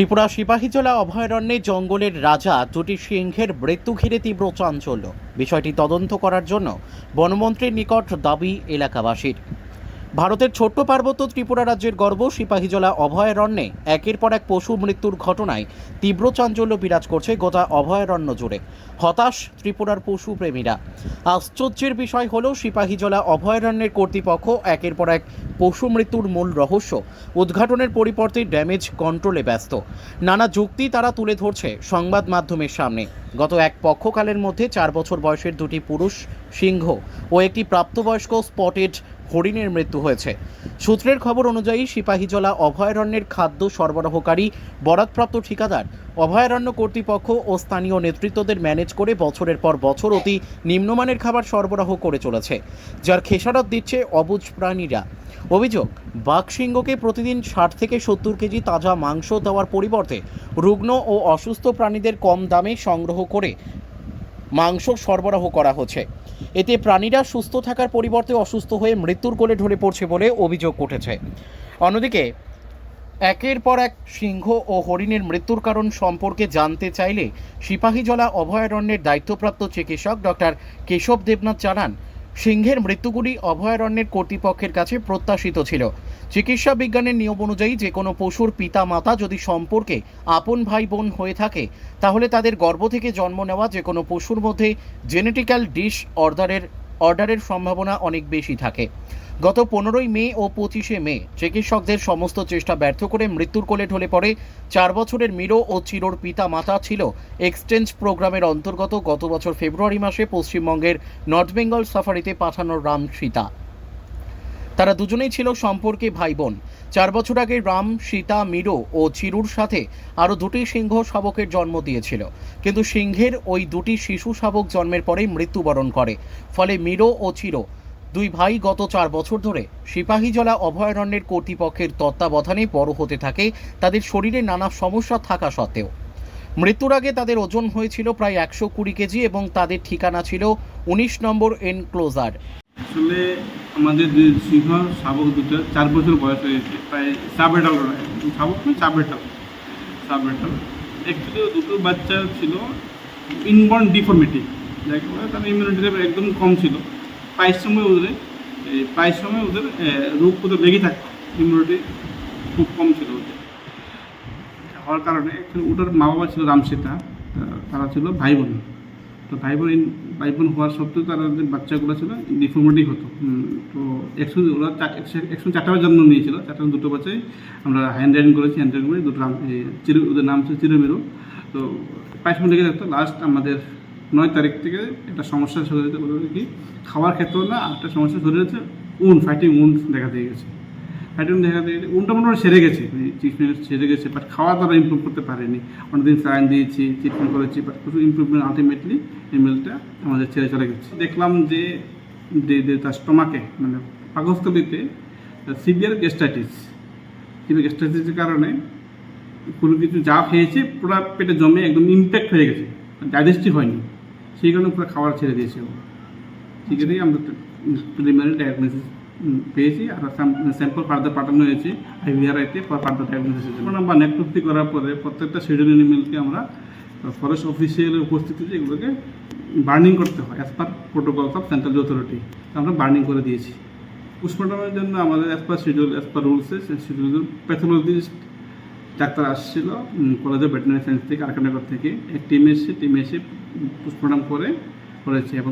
ত্রিপুরা সিপাহীজলা অভয়ারণ্যে জঙ্গলের রাজা দুটি সিংহের মৃত্যু ঘিরে তীব্র চাঞ্চল্য। বিষয়টি তদন্ত করার জন্য বনমন্ত্রীর নিকট দাবি এলাকাবাসীর। ভারতের ছোট্ট পার্বত্য ত্রিপুরা রাজ্যের গর্ব সিপাহীজলা অভয়ারণ্যে একের পর এক পশু মৃত্যুর ঘটনায় তীব্র চাঞ্চল্য বিরাজ করছে গোটা অভয়ারণ্য জুড়ে। হতাশ ত্রিপুরার পশুপ্রেমীরা। আশ্চর্যের বিষয় হল সিপাহীজলা অভয়ারণ্যের কর্তৃপক্ষ একের পর এক পশু মৃত্যুর মূল রহস্য উদ্ঘাটনের পরিবর্তে ড্যামেজ কন্ট্রোলে ব্যস্ত। নানা যুক্তি তারা তুলে ধরছে সংবাদ মাধ্যমের সামনে। গত এক পক্ষকালের মধ্যে 4 বছর বয়সের দুটি পুরুষ সিংহ ও একটি প্রাপ্তবয়স্ক স্পটেড হরিণের মৃত্যু হয়েছে। সূত্রের খবর অনুযায়ী সিপাহীজলা অভয়ারণ্যের খাদ্য সরবরাহকারী বরাদপ্রাপ্ত ঠিকাদার অভয়ারণ্য কর্তৃপক্ষ ও স্থানীয় নেতৃত্বদের ম্যানেজ করে বছরের পর বছর অতি নিম্নমানের খাবার সরবরাহ করে চলেছে, যার খেসারত দিচ্ছে অবুঝ প্রাণীরা। অভিযোগ, বাঘ সিংহকে প্রতিদিন 60 থেকে 70 কেজি তাজা মাংস দেওয়ার পরিবর্তে রুগ্ন ও অসুস্থ প্রাণীদের কম দামে সংগ্রহ করে মাংস সরবরাহ করা হচ্ছে। এতে প্রাণীরা সুস্থ থাকার পরিবর্তে অসুস্থ হয়ে মৃত্যুর কোলে ঢলে পড়ছে বলে অভিযোগ উঠেছে। অন্যদিকে একের পর এক সিংহ ও হরিণের মৃত্যুর কারণ সম্পর্কে জানতে চাইলে সিপাহীজলা অভয়ারণ্যের দায়িত্বপ্রাপ্ত চিকিৎসক ডক্টর কেশব দেবনাথ জানান, সিংহের মৃত্যুগুলি অভয়ারণ্যের কর্তৃপক্ষের কাছে প্রত্যাশিত ছিল। চিকিৎসা বিজ্ঞানের নিয়ম অনুযায়ী যে কোনো পশুর পিতা মাতা যদি সম্পর্কে আপন ভাই বোন হয়ে থাকে, তাহলে তাদের গর্ভ থেকে জন্ম নেওয়া যে কোনো পশুর মধ্যে জেনেটিক্যাল ডিসঅর্ডারের সম্ভাবনা অনেক বেশি থাকে। গত 15ই মে ও 25শে মে চিকিৎসকদের সমস্ত চেষ্টা ব্যর্থ করে মৃত্যুর কোলে ঢলে পড়ে 4 বছরের মিরো ও চিরোর পিতা মাতা ছিল এক্সচেঞ্জ প্রোগ্রামের অন্তর্গত গত বছর ফেব্রুয়ারি মাসে পশ্চিমবঙ্গের নর্থ বেঙ্গল সাফারিতে পাঠানো রাম সীতা। তারা দুজনেই ছিল সম্পর্কে ভাই বোন। 4 বছর আগে রাম, সীতা, মিরো ও চিরুর সাথে আরও দুটি সিংহ শাবকের জন্ম দিয়েছিল, কিন্তু সিংহের ওই দুটি শিশু শাবক জন্মের পরেই মৃত্যুবরণ করে। ফলে মিরো ও চিরো দুই ভাই গত 4 বছর ধরে সিপাহীজলা অভয়ারণ্যের কর্তৃপক্ষের তত্ত্বাবধানে বড় হতে থাকে, তাদের শরীরে নানা সমস্যা থাকা সত্ত্বেও। মৃত্যুর আগে তাদের ওজন হয়েছিল প্রায় 120 কেজি এবং তাদের ঠিকানা ছিল 19 নম্বর এনক্লোজার। আসলে আমাদের যে সিংহ শাবক দুটো 4 বছর বয়স হয়েছে, প্রায় সাবেটাল শাবক সাবেটাল অ্যাকচুয়ালি দুটো বাচ্চা ছিল ইনবর্ন ডিফর্মিটি, যাকে বলে তার ইমিউনিটি লেভেল একদম কম ছিল। প্রায় সময় ওদের রোগ ওদের লেগে থাকতো, ইমিউনিটি খুব কম ছিল ওদের। হওয়ার কারণে ওটার মা বাবা ছিল রামসীতা, তারা ছিল ভাই বোন। তো ভাই বোন হওয়ার সত্ত্বেও তারা যে বাচ্চাগুলো ছিল ডিফর্মিটি হতো। তো ওরা 104টা জন্ম নিয়েছিল, 4টা দুটো বাচ্চাই আমরা হ্যান্ড রাইডিং করেছি। হ্যান্ড রাইডিং করে দুটো ওদের নাম ছিল চিরমিরু। তো প্রায় সময় লেগে থাকতো। লাস্ট আমাদের 9 তারিখ থেকে একটা সমস্যা শুরু হতে বলে কি, খাওয়ার ক্ষেত্রেও না একটা সমস্যা শুরু হয়েছে, ফাইটিং উন্ড দেখা দিয়ে গেছে। উনটা মোটামুটি সেরে গেছে, ট্রিটমেন্ট সেরে গেছে, বাট খাওয়া তারা ইমপ্রুভ করতে পারেনি। অনেকদিন স্যালাইন দিয়েছি, ট্রিটমেন্ট করেছি, বাট কিছু ইমপ্রুভমেন্ট আলটিমেটলি এমএলটা আমাদের ছেড়ে চলে গেছে। দেখলাম যে তার স্টোমাকে মানে পাকস্থলীতে সিভিয়ার গ্যাস্ট্রাইটিসের কারণে কোনো কিছু যা খেয়েছে পুরো পেটে জমে একদম ইম্প্যাক্ট হয়ে গেছে, ডাইজেস্টিভ হয়নি। সেই কারণে পুরো খাবার ছেড়ে দিয়েছে ও। ঠিক আছে, আমরা প্রিলিমিনারি ডায়াগনোসিস পেয়েছি, আর স্যাম্পল ফার্দার পাঠানো হয়েছে IVRIতে ফার্দার ডায়াগনোসিস বা নেক্রোপ্সি করার পরে প্রত্যেকটা শিডিউল অ্যানিমেলকে আমরা ফরেস্ট অফিসিয়ালের উপস্থিতিতে এগুলোকে বার্নিং করতে হয় as per protocols of central authority. আমরা বার্নিং করে দিয়েছি। পোস্টমর্টমের জন্য আমাদের অ্যাজ পার রুলসে প্যাথোলজিস্ট ডাক্তার আসছিল কলেজ অফ ভেটেরিনারি সায়েন্স থেকে, আরকানগর থেকে। এক টিম এসে পোস্টমর্টম করেছে এবং